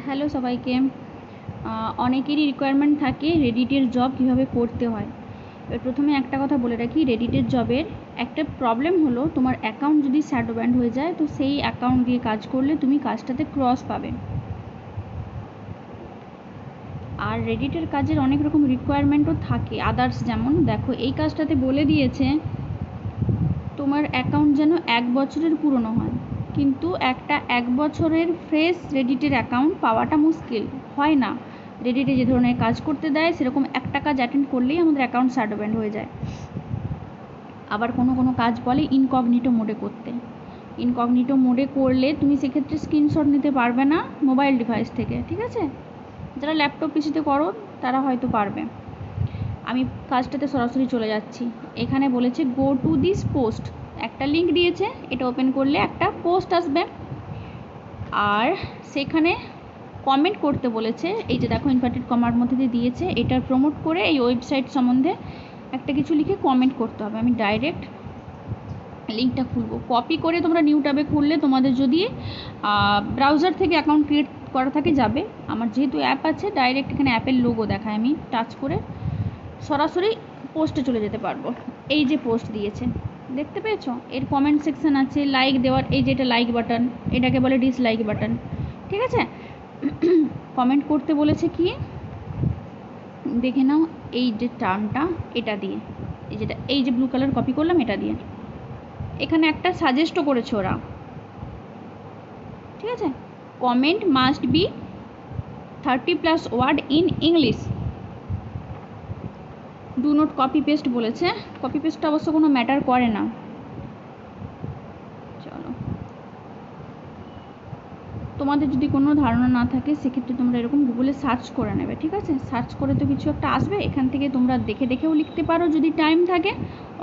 Hello সবাইকে। অনেকেরই requirement থাকে রেডিটের জব কীভাবে করতে হয়। এবার প্রথমে একটা কথা বলে রাখি, রেডিটের জবের একটা প্রবলেম হলো তোমার অ্যাকাউন্ট যদি শ্যাডো ব্যান্ড হয়ে যায় তো সেই অ্যাকাউন্ট দিয়ে কাজ করলে তুমি কাজটাতে ক্রস পাবে। আর রেডিটের কাজের অনেক রকম রিকোয়ারমেন্টও থাকে আদার্স, যেমন দেখো এই কাজটাতে বলে দিয়েছে তোমার অ্যাকাউন্ট যেন 1 বছরের পুরনো হয়, কিন্তু একটা 1 বছরের ফ্রেশ রেডিটের অ্যাকাউন্ট পাওয়াটা মুশকিল হয় না। রেডিটে যে ধরনের কাজ করতে দেয় সেরকম একটা কাজ অ্যাটেন্ড করলেই আমাদের অ্যাকাউন্ট শ্যাডো ব্যান্ড হয়ে যায়। আবার কোনো কোনো কাজ বলে ইনকগনিটো মোডে করতে। ইনকগনিটো মোডে করলে তুমি সেক্ষেত্রে স্ক্রিনশট নিতে পারবে না মোবাইল ডিভাইস থেকে, ঠিক আছে? যারা ল্যাপটপ পিসিতে করো তারা হয়তো পারবে। আমি কাজটাতে সরাসরি চলে যাচ্ছি। এখানে বলেছে গো টু দিস পোস্ট, একটা লিঙ্ক দিয়েছে, এটা ওপেন করলে একটা পোস্ট আসবে আর সেখানে কমেন্ট করতে বলেছে। এই যে দেখো ইনভার্টেড কমার মধ্যে দিয়ে দিয়েছে, এটার প্রমোট করে এই ওয়েবসাইট সম্বন্ধে একটা কিছু লিখে কমেন্ট করতে হবে। আমি ডাইরেক্ট লিঙ্কটা খুলবো, কপি করে তোমরা নিউ ট্যাবে খুললে তোমাদের যদি ব্রাউজার থেকে অ্যাকাউন্ট ক্রিয়েট করা থাকে যাবে। আমার যেহেতু অ্যাপ আছে ডাইরেক্ট এখানে অ্যাপের লোগো দেখায়, আমি টাচ করে সরাসরি পোস্টে চলে যেতে পারবো। এই যে পোস্ট দিয়েছে দেখতে পেয়েছো, এর কমেন্ট সেকশন আছে, লাইক দেওয়ার, এই যে এটা লাইক বাটন, এটাকে বলে ডিসলাইক বাটন, ঠিক আছে? কমেন্ট করতে বলেছে কি দেখে নাও, এই যে টার্মটা এটা দিয়ে, এই যে ব্লু কালার কপি করলাম এটা দিয়ে। এখানে একটা সাজেস্টও করেছে ওরা, ঠিক আছে? Comment must be 30+ word in English. Do not copy paste বলেছে। কপি পেস্টটা অবশ্য কোনো ম্যাটার করে না। চলো, তোমাদের যদি কোনো ধারণা না থাকে সেক্ষেত্রে তোমরা এরকম গুগলে সার্চ করে নেবে, ঠিক আছে? সার্চ করে তো কিছু একটা আসবে, এখান থেকে তোমরা দেখে দেখেও লিখতে পারো যদি টাইম থাকে,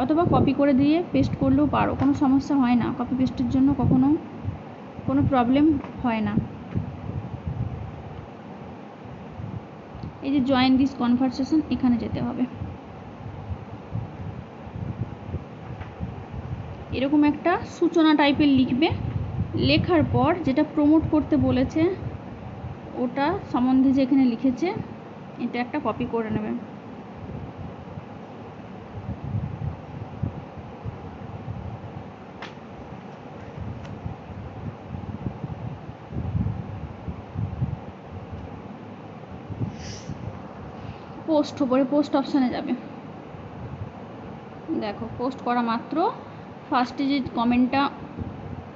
অথবা কপি করে দিয়ে পেস্ট করলেও পারো, কোনো সমস্যা হয় না। কপি পেস্টের জন্য কখনো কোনো প্রবলেম হয় না। এই যে জয়েন দিস কনভারসেশন, এখানে যেতে হবে। এরকম একটা সূচনা টাইপের লিখবে, লেখার পর যেটা প্রমোট করতে বলেছে ওটা সম্বন্ধে যে এখানে লিখেছে এটা একটা কপি করে নেবে। পোস্ট উপরে পোস্ট অপশানে যাবে, দেখো পোস্ট করা মাত্র ফার্স্টে যে কমেন্টটা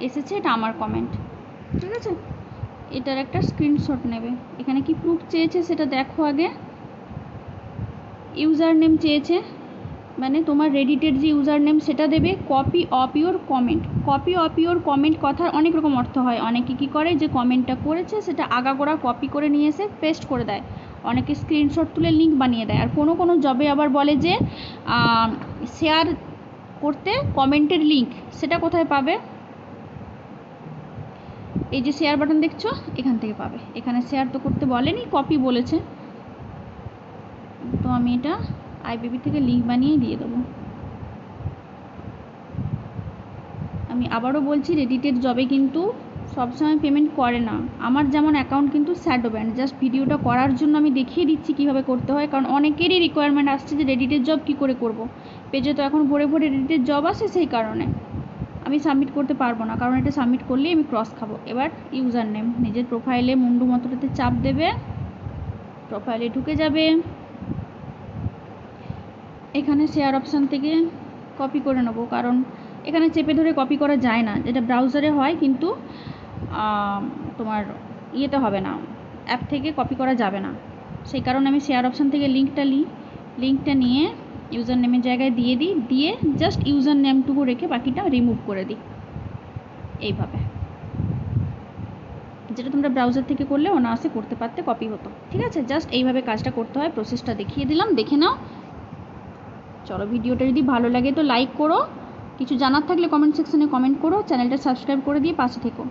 এসেছে এটা আমার কমেন্ট, ঠিক আছে? এটার একটা স্ক্রিনশট নেবে। এখানে কি প্রুফ চেয়েছে সেটা দেখো আগে। ইউজার নেম চেয়েছে, মানে তোমার রেডিটের যে ইউজার নেম সেটা দেবে। Copy of your comment, copy of your comment কথার অনেক রকম অর্থ হয়। অনেকে কী করে যে কমেন্টটা করেছে সেটা আগাগোড়া কপি করে নিয়ে এসে পেস্ট করে দেয়, অনেকে স্ক্রিনশট তুলে লিঙ্ক বানিয়ে দেয়। আর কোনো কোনো জবে আবার বলে যে শেয়ার করতে কমেন্টের লিঙ্ক, সেটা কোথায় পাবে? এই যে শেয়ার বাটন দেখছো এখান থেকে পাবে। এখানে শেয়ার তো করতে বলেনি, কপি বলেছে, তো আমি এটা আইবিবি থেকে লিঙ্ক বানিয়ে দিয়ে দেবো। আমি আবারও বলছি, রেডিটের জবে কিন্তু সবসময় পেমেন্ট করে না। আমার যেমন অ্যাকাউন্ট কিন্তু শ্যাডো ব্যান্ড, জাস্ট ভিডিওটা করার জন্য আমি দেখিয়ে দিচ্ছি কীভাবে করতে হয়, কারণ অনেকেরই রিকোয়ারমেন্ট আসছে যে রেডিটের জব কী করে করব। পেজে তো এখন ভরে ভরে রেডিটের জব আসে, সেই কারণে আমি সাবমিট করতে পারবো না, কারণ এটা সাবমিট করলেই আমি ক্রস খাবো। এবার ইউজার নেম নিজের প্রোফাইলে মুন্ডু মতোটাতে চাপ দেবে, প্রোফাইলে ঢুকে যাবে, এখানে শেয়ার অপশান থেকে কপি করে নেবো, কারণ এখানে চেপে ধরে কপি করা যায় না, যেটা ব্রাউজারে হয়, কিন্তু তোমার ইয়েতে হবে না, অ্যাপ থেকে কপি করা যাবে না। সেই কারণে আমি শেয়ার অপশান থেকে লিঙ্কটা নিয়ে ইউজার নেমের জায়গায় দিয়ে দিই, দিয়ে জাস্ট ইউজার নেমটুকু রেখে বাকিটা রিমুভ করে দিই, এইভাবে। যেটা তোমরা ব্রাউজার থেকে করলে অনায়াসে করতে পারতে, কপি হতো, ঠিক আছে? জাস্ট এইভাবে কাজটা করতে হয়, প্রসেসটা দেখিয়ে দিলাম, দেখে নাও। চলো, ভিডিওটা যদি ভালো লাগে তো লাইক করো, কিছু জানার থাকলে কমেন্ট সেকশনে কমেন্ট করো, চ্যানেলটা সাবস্ক্রাইব করে দিয়ে পাশে থেকো।